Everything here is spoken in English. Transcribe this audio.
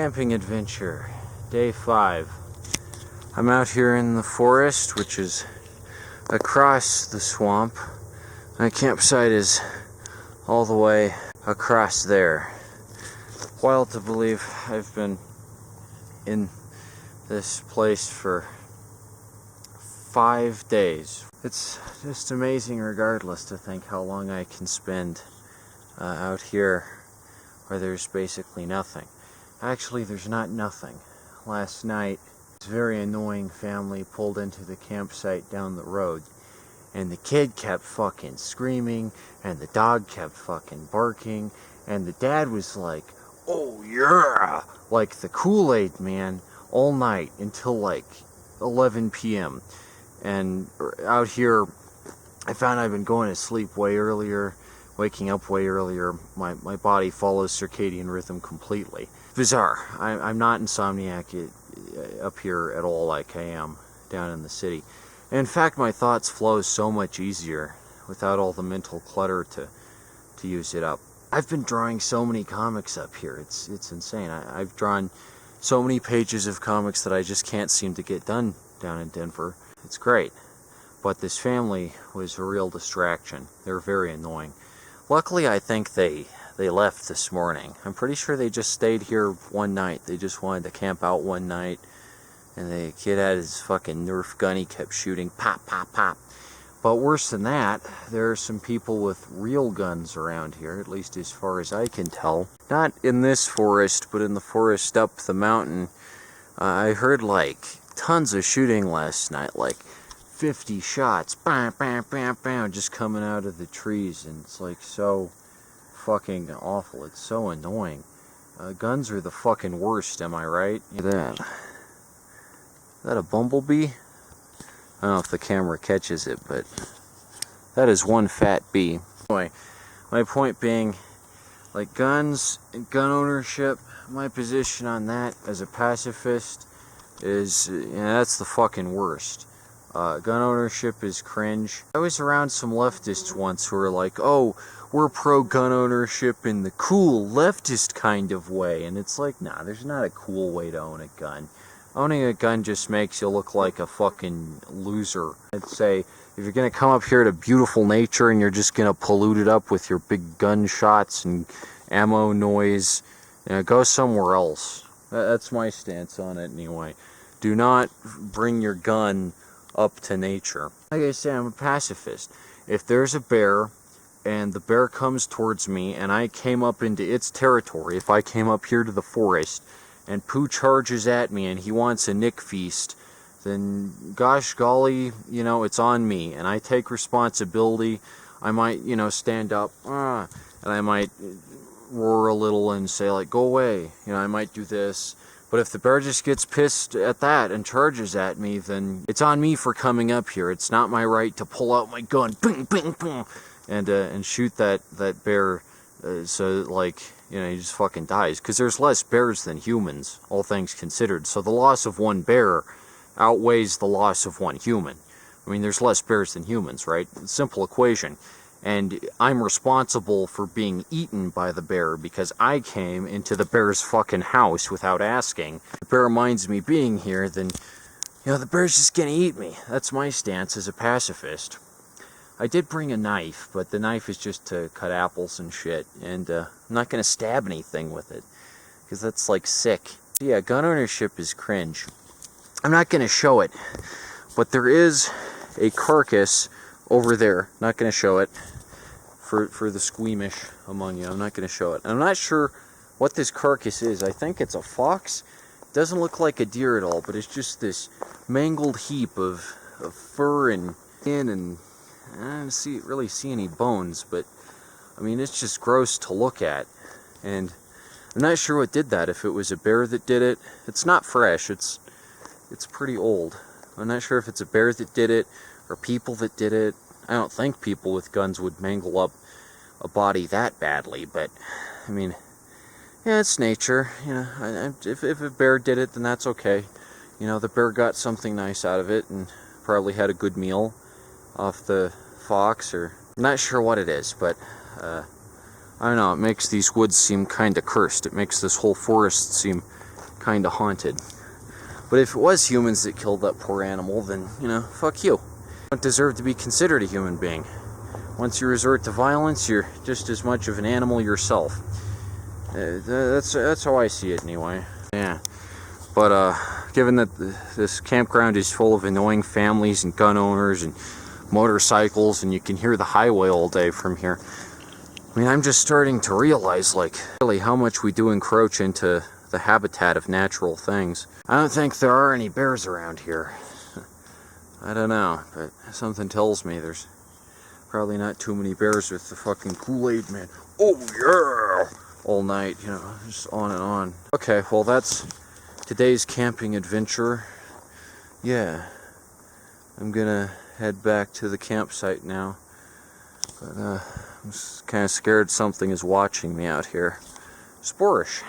camping adventure, day 5. I'm out here in the forest, which is across the swamp. My campsite is all the way across there. Wild to believe I've been in this place for 5 days. It's just amazing regardless to think how long I can spend out here where there's basically nothing. Actually, there's not nothing. Last night, this very annoying family pulled into the campsite down the road, and the kid kept fucking screaming, and the dog kept fucking barking, and the dad was like, "Oh yeah!" like the Kool-Aid man all night until like 11 p.m. And out here, I found I've been going to sleep way earlier, waking up way earlier. My body follows circadian rhythm completely. Bizarre. I'm not insomniac up here at all like I am down in the city. And in fact, my thoughts flow so much easier without all the mental clutter to use it up. I've been drawing so many comics up here. It's insane. I've drawn so many pages of comics that I just can't seem to get done down in Denver. It's great. But this family was a real distraction. They were very annoying. Luckily, I think they left this morning. I'm pretty sure they just stayed here one night. They just wanted to camp out one night. And the kid had his fucking Nerf gun. He kept shooting. Pop, pop, pop. But worse than that, there are some people with real guns around here, at least as far as I can tell. Not in this forest, but in the forest up the mountain. I heard like tons of shooting last night, like 50 shots, bam, bam, bam, bam, just coming out of the trees, and it's like so fucking awful. It's so annoying. Guns are the fucking worst, am I right? Look at that. Is that a bumblebee? I don't know if the camera catches it, but that is one fat bee. Anyway, my point being, like guns and gun ownership, my position on that as a pacifist is, that's the fucking worst. Gun ownership is cringe. I was around some leftists once who were like, "Oh, we're pro-gun ownership in the cool leftist kind of way," and it's like, nah, there's not a cool way to own a gun. Owning a gun just makes you look like a fucking loser. I'd say, if you're gonna come up here to beautiful nature and you're just gonna pollute it up with your big gunshots and ammo noise, go somewhere else. That's my stance on it anyway. Do not bring your gun up to nature. Like I say, I'm a pacifist. If there's a bear and the bear comes towards me and I came up into its territory, if I came up here to the forest and Pooh charges at me and he wants a nick feast, then gosh golly, it's on me, and I take responsibility. I might, stand up, and I might roar a little and say like, "Go away," I might do this. But if the bear just gets pissed at that and charges at me, then it's on me for coming up here. It's not my right to pull out my gun, bing, bing, bing, and shoot that bear, so like, he just fucking dies. Because there's less bears than humans, all things considered. So the loss of one bear outweighs the loss of one human. I mean, there's less bears than humans, right? Simple equation. And I'm responsible for being eaten by the bear because I came into the bear's fucking house without asking. If the bear minds me being here, then, the bear's just gonna eat me. That's my stance as a pacifist. I did bring a knife, but the knife is just to cut apples and shit, and I'm not gonna stab anything with it, because that's, like, sick. Yeah, gun ownership is cringe. I'm not gonna show it, but there is a carcass over there. Not gonna show it. For the squeamish among you, I'm not going to show it. I'm not sure what this carcass is. I think it's a fox. It doesn't look like a deer at all, but it's just this mangled heap of fur and skin, and I don't really see any bones, but I mean, it's just gross to look at. And I'm not sure what did that, if it was a bear that did it. It's not fresh, it's pretty old. I'm not sure if it's a bear that did it or people that did it. I don't think people with guns would mangle up a body that badly, but I mean, yeah, it's nature. If a bear did it, then that's okay. The bear got something nice out of it and probably had a good meal off the fox, or I'm not sure what it is, but I don't know, it makes these woods seem kind of cursed. It makes this whole forest seem kind of haunted. But if it was humans that killed that poor animal, then, you know, fuck you. You don't deserve to be considered a human being. Once you resort to violence, you're just as much of an animal yourself. That's how I see it anyway. Yeah. But given that this campground is full of annoying families and gun owners and motorcycles, and you can hear the highway all day from here, I mean, I'm just starting to realize, like, really how much we do encroach into the habitat of natural things. I don't think there are any bears around here. I don't know, but something tells me there's probably not too many bears with the fucking Kool-Aid man. Oh yeah! All night, you know, just on and on. Okay, well that's today's camping adventure. Yeah, I'm gonna head back to the campsite now. But I'm kind of scared something is watching me out here. Sporish.